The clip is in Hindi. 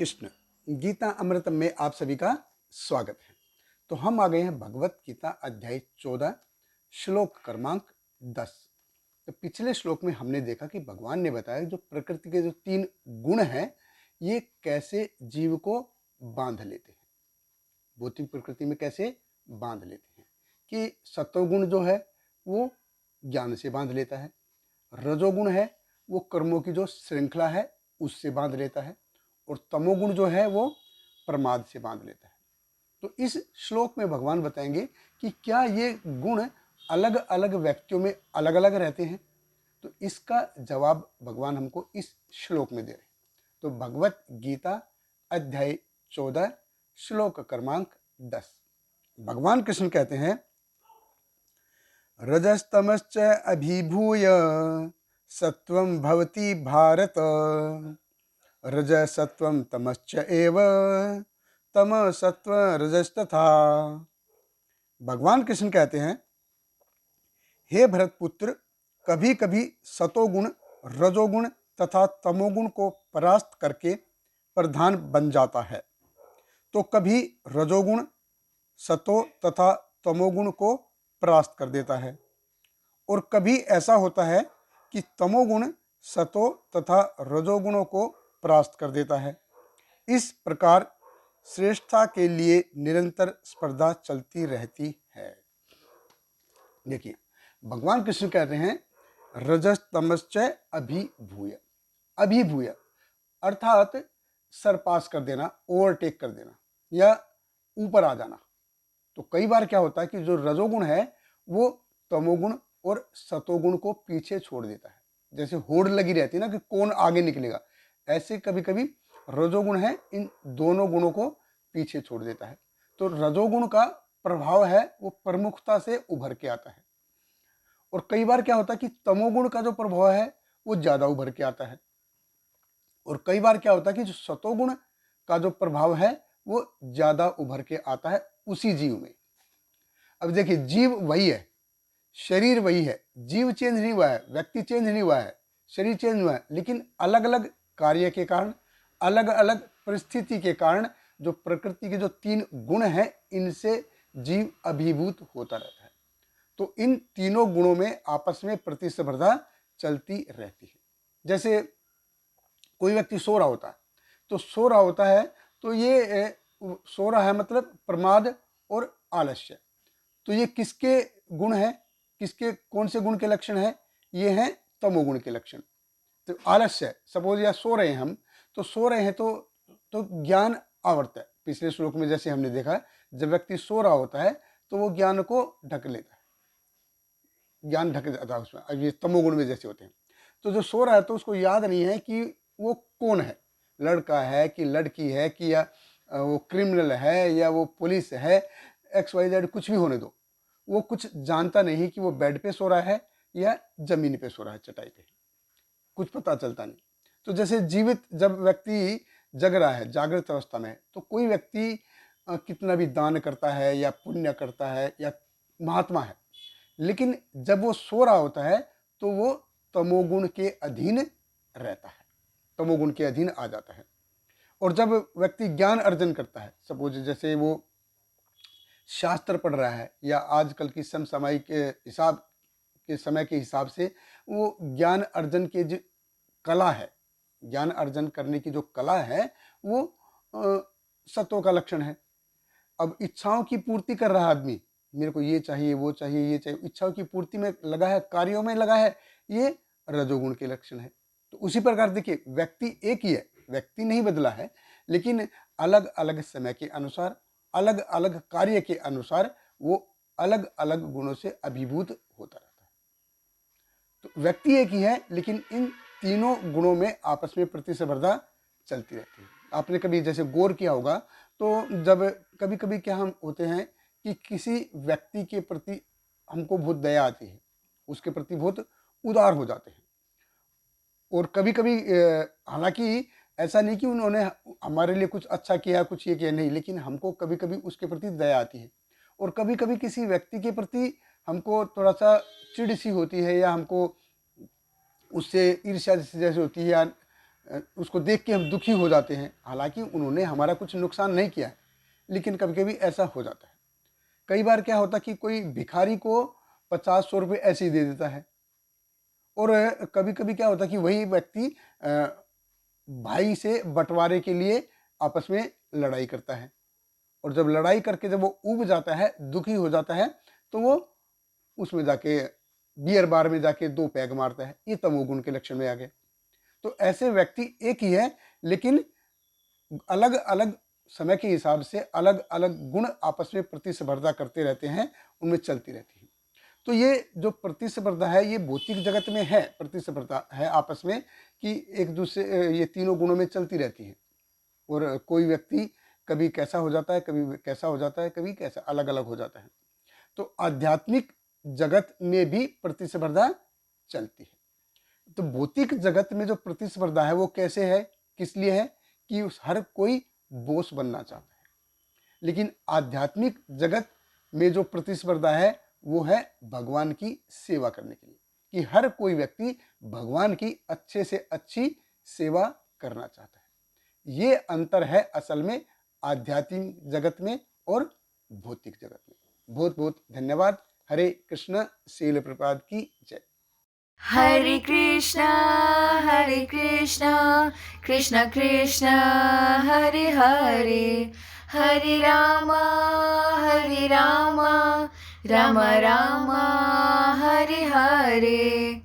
कृष्ण। गीता अमृतम में आप सभी का स्वागत है। तो हम आ गए हैं भगवत गीता अध्याय 14 श्लोक क्रमांक 10। तो पिछले श्लोक में हमने देखा कि भगवान ने बताया जो प्रकृति के जो 3 गुण हैं ये कैसे जीव को बांध लेते हैं, भौतिक प्रकृति में कैसे बांध लेते हैं। कि सत्वगुण जो है वो ज्ञान से बांध लेता है, रजोगुण है वो कर्मों की जो श्रृंखला है उससे बांध लेता है, और तमोगुण जो है वो प्रमाद से बांध लेता है। तो इस श्लोक में भगवान बताएंगे कि क्या ये गुण अलग अलग व्यक्तियों में अलग अलग रहते हैं। तो इसका जवाब भगवान हमको इस श्लोक में दे रहे हैं। तो भगवत गीता अध्याय 14 श्लोक क्रमांक 10 भगवान कृष्ण कहते हैं, रजस्तमश्च अभिभूय सत्वं भवति भारत, रज सत्वं तमश्च एव तम सत्व रजस्तथा। भगवान कृष्ण कहते हैं, हे भरतपुत्र, कभी कभी सतोगुण रजोगुण तथा तमोगुण को परास्त करके प्रधान बन जाता है, तो कभी रजोगुण सतो तथा तमोगुण को परास्त कर देता है, और कभी ऐसा होता है कि तमोगुण सतो तथा रजोगुणों को परास्त कर देता है। इस प्रकार श्रेष्ठता के लिए निरंतर स्पर्धा चलती रहती है। देखिए भगवान कृष्ण कहते हैं, रजस्तमश्च अभिभूय। अभिभूय अर्थात सरपास कर देना, ओवरटेक कर देना या ऊपर आ जाना। तो कई बार क्या होता है कि जो रजोगुण है वो तमोगुण और सतोगुण को पीछे छोड़ देता है। जैसे होड़ लगी रहती है ना कि कौन आगे निकलेगा, ऐसे कभी कभी रजोगुण है इन दोनों गुणों को पीछे छोड़ देता है। तो रजोगुण का प्रभाव है वो प्रमुखता से उभर के आता है, और कई बार क्या होता है कि तमोगुण का जो प्रभाव है वो ज्यादा उभर के आता है, और कई बार क्या होता है कि जो सतोगुण का जो प्रभाव है वो ज्यादा उभर के आता है उसी जीव में। अब देखिए जीव वही है, शरीर वही है, जीव चेंज नहीं हुआ है, व्यक्ति चेंज नहीं हुआ है, शरीर चेंज हुआ है, लेकिन अलग अलग कार्य के कारण, अलग अलग परिस्थिति के कारण जो प्रकृति के जो 3 गुण हैं इनसे जीव अभिभूत होता रहता है। तो इन तीनों गुणों में आपस में प्रतिस्पर्धा चलती रहती है। जैसे कोई व्यक्ति सो रहा होता है, तो सो रहा होता है तो ये सो रहा है मतलब प्रमाद और आलस्य। तो ये किसके गुण है, किसके कौन से गुण के लक्षण है? ये हैं तमोगुण के लक्षण। तो आलस्य, सपोज या सो रहे हैं हम, तो सो रहे हैं तो ज्ञान आवर्त है। पिछले श्लोक में जैसे हमने देखा, जब व्यक्ति सो रहा होता है तो वो ज्ञान को ढक लेता है, ज्ञान ढक जाता है उसमें। अब ये तमोगुण में जैसे होते हैं, तो जो सो रहा है तो उसको याद नहीं है कि वो कौन है, लड़का है कि लड़की है कि या वो क्रिमिनल है या वो पुलिस है, XYZ कुछ भी होने दो, वो कुछ जानता नहीं कि वो बेड पे सो रहा है या जमीन पे सो रहा है, चटाई पे, कुछ पता चलता नहीं। तो जैसे जीवित जब व्यक्ति जग रहा है, जागृत अवस्था में, तो कोई व्यक्ति कितना भी दान करता है या पुण्य करता है या महात्मा है, लेकिन जब वो सो रहा होता है तो वो तमोगुण के अधीन रहता है, तमोगुण के अधीन आ जाता है। और जब व्यक्ति ज्ञान अर्जन करता है, सपोज जैसे वो शास्त्र पढ़ रहा है या आजकल की समसामयिक के हिसाब के समय के हिसाब से वो ज्ञान अर्जन की जो कला है, ज्ञान अर्जन करने की जो कला है वो सत्व का लक्षण है। अब इच्छाओं की पूर्ति कर रहा आदमी, मेरे को ये चाहिए वो चाहिए ये चाहिए, इच्छाओं की पूर्ति में लगा है, कार्यों में लगा है, ये रजोगुण के लक्षण है। तो उसी प्रकार देखिए व्यक्ति एक ही है, व्यक्ति नहीं बदला है, लेकिन अलग अलग समय के अनुसार, अलग अलग कार्य के अनुसार वो अलग अलग गुणों से अभिभूत होता रहता है। तो व्यक्ति एक ही है, लेकिन इन तीनों गुणों में आपस में प्रतिस्पर्धा चलती रहती है। आपने कभी जैसे गौर किया होगा, तो जब कभी कभी क्या हम होते हैं कि किसी व्यक्ति के प्रति हमको बहुत दया आती है, उसके प्रति बहुत उदार हो जाते हैं, और कभी कभी हालांकि ऐसा नहीं कि उन्होंने हमारे लिए कुछ अच्छा किया, कुछ ये किया, नहीं, लेकिन हमको कभी कभी उसके प्रति दया आती है। और कभी कभी किसी व्यक्ति के प्रति हमको थोड़ा सा चिढ़ सी होती है, या हमको उससे ईर्ष्या जैसे होती है, या उसको देख के हम दुखी हो जाते हैं। हालांकि उन्होंने हमारा कुछ नुकसान नहीं किया है, लेकिन कभी कभी ऐसा हो जाता है। कई बार क्या होता है कि कोई भिखारी को 50-100 रुपये ऐसे ही दे देता है, और कभी कभी क्या होता है कि वही व्यक्ति भाई से बंटवारे के लिए आपस में लड़ाई करता है, और जब लड़ाई करके जब वो ऊब जाता है, दुखी हो जाता है, तो वो उसमें जाके बियर बार में जाके 2 पैग मारता है। ये तमोगुण के लक्षण में आ गए। तो ऐसे व्यक्ति एक ही है, लेकिन अलग अलग समय के हिसाब से अलग अलग गुण आपस में प्रतिस्पर्धा करते रहते हैं, उनमें चलती रहती है। तो ये जो प्रतिस्पर्धा है, ये भौतिक जगत में है, प्रतिस्पर्धा है आपस में कि एक दूसरे ये तीनों गुणों में चलती रहती है। और कोई व्यक्ति कभी कैसा हो जाता है, कभी कैसा हो जाता है, कभी कैसा, अलग अलग हो जाता है। तो आध्यात्मिक जगत में भी प्रतिस्पर्धा चलती है। तो भौतिक जगत में जो प्रतिस्पर्धा है वो कैसे है, किस लिए है, कि हर कोई बॉस बनना चाहता है। लेकिन आध्यात्मिक जगत में जो प्रतिस्पर्धा है वो है भगवान की सेवा करने के लिए, कि हर कोई व्यक्ति भगवान की अच्छे से अच्छी सेवा करना चाहता है। ये अंतर है असल में आध्यात्मिक जगत में और भौतिक जगत में। बहुत बहुत धन्यवाद। हरे कृष्ण। श्रील प्रभुपाद की जय। Hare Krishna, Hare Krishna, Krishna Krishna, Hare Hare, Hare Rama, Hare Rama, Rama Rama, Hare Hare.